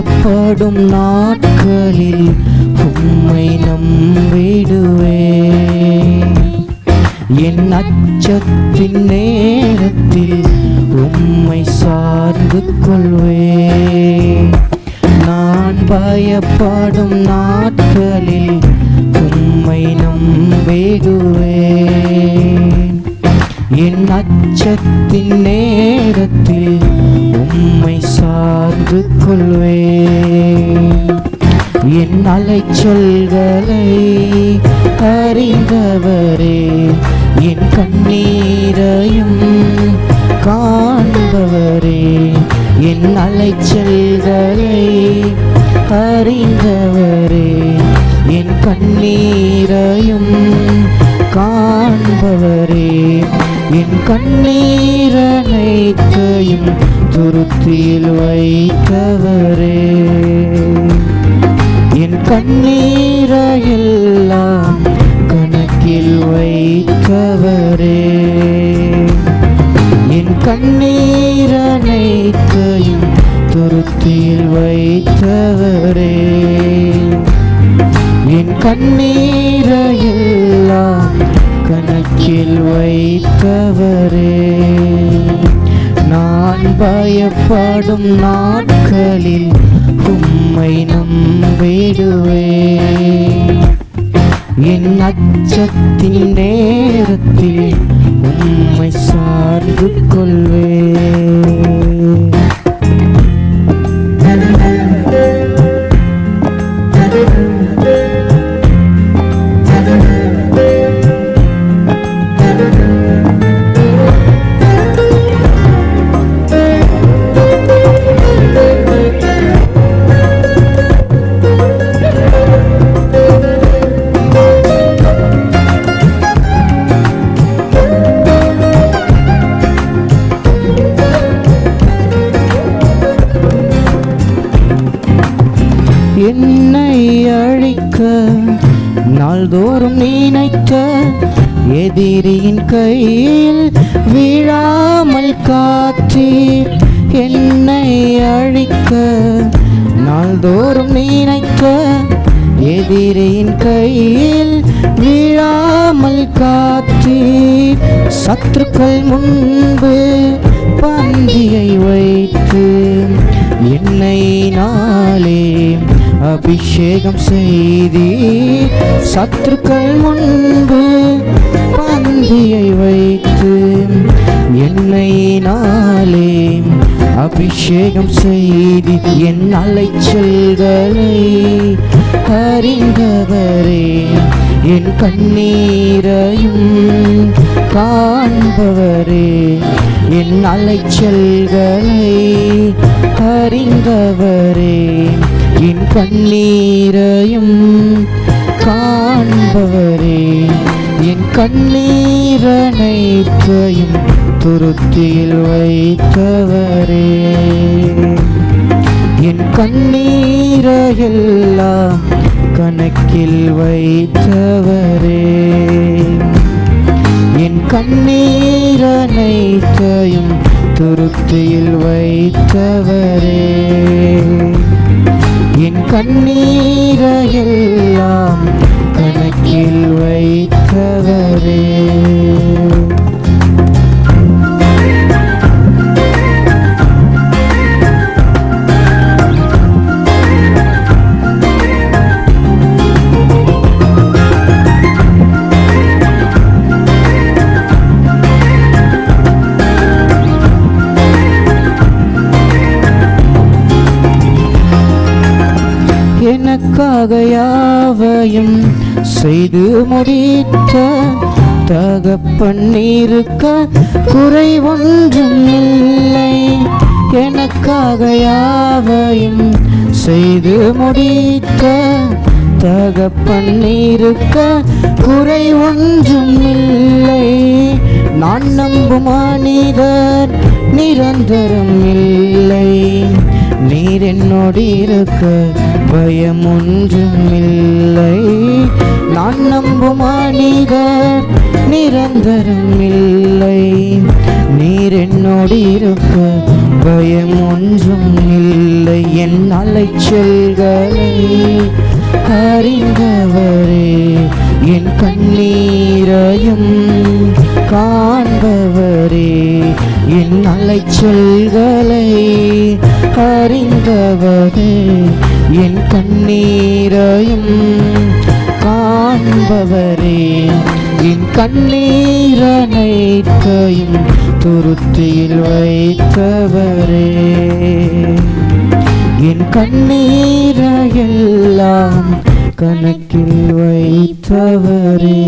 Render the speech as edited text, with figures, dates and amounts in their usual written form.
பயப்படும் நாட்களில் உம்மை நம்பிடுவேன். என் அச்சத்தின் நேரத்தில் உம்மை சார்ந்து கொள்வேன். நான் பயப்படும் நாட்களில் உம்மை நம்பிடுவேன். என் அச்சத்தின் நேரத்தில் உம்மை சார்ந்து கொள்வேன். என் அலைச்சல்களை அறிந்தவரே, என் கண்ணீரையும் காண்பவரே, என் அலைச்சல்களை அறிந்தவரே, என் கண்ணீரையும் காண்பவரே, என் கண்ணீரனைத்தையும் துருத்தியில் வைத்தவரே, என் கண்ணீரையெல்லாம் கணக்கில் வைத்தவரே, என் கண்ணீரனைத்தையும் துருத்தியில் வைத்தவரே, என் கண்ணீரையெல்லாம் கணக்கில் வைத்தவரே. நான் பயப்படும் நாட்களில் உம்மை நம்பிடுவேன். என் அச்சத்தின் நேரத்தில் உம்மை சார்ந்து கொள்வேன். என்னை அழிக்க நாள்தோறும் நினைத்த எதிரியின் கையில் விழாமல் காத்தீர். என்னை அழிக்க நாள்தோறும் நினைத்த எதிரியின் கையில் விழாமல் காத்தீர். சத்துருக்கள் முன்பு பந்தியை வைத்து என்னை நாளே அபிஷேகம் செய்தீர். சத்துருக்கள் முன்பு பந்தியை வைத்து என்னை நாளே அபிஷேகம் செய்தி. என் அலைச்சல்களை அறிந்தவரே, என் கண்ணீரையும் காண்பவரே, என் அலைச்சல்களை அறிந்தவரே, என் கண்ணீரையும் காண்பவரே, என் கண்ணீரனைத்தையும் துருத்தியில் வைத்தவரே, என் கண்ணீரையெல்லாம் கணக்கில் வைத்தவரே, என் கண்ணீரனைத்தையும் துருத்தியில் வைத்தவரே, என் கண்ணீரையெல்லாம் கணக்கில் வைத்தவரே. எனக்காக யாவையும் செய்து முடித்த தகப்பன் இருக்க குறை ஒன்றும் இல்லை. எனக்காக யாவையும் செய்து முடித்த தகப்பன் இருக்க குறை ஒன்றும் இல்லை. நான் நம்பும் மனிதர் நிரந்தரம் இல்லை. நீர் என்னோடு இருக்க பயம் ஒன்றும் இல்லை. நான் நம்பும் மனிதர் நிரந்தரம் இல்லை. நீர் என்னோடு இருக்க பயம் ஒன்றும் இல்லை. என் அலைச்சல்களை அறிந்தவரே, என் கண்ணீரையும் காண்பவரே, என் அலைச்சல்களை அறிந்தவரே, என் கண்ணீரையும் காண்பவரே, என் கண்ணீரனைத்தையும் துருத்தியில் வைத்தவரே, என் கண்ணீரையெல்லாம் கணக்கில் வைத்தவரே.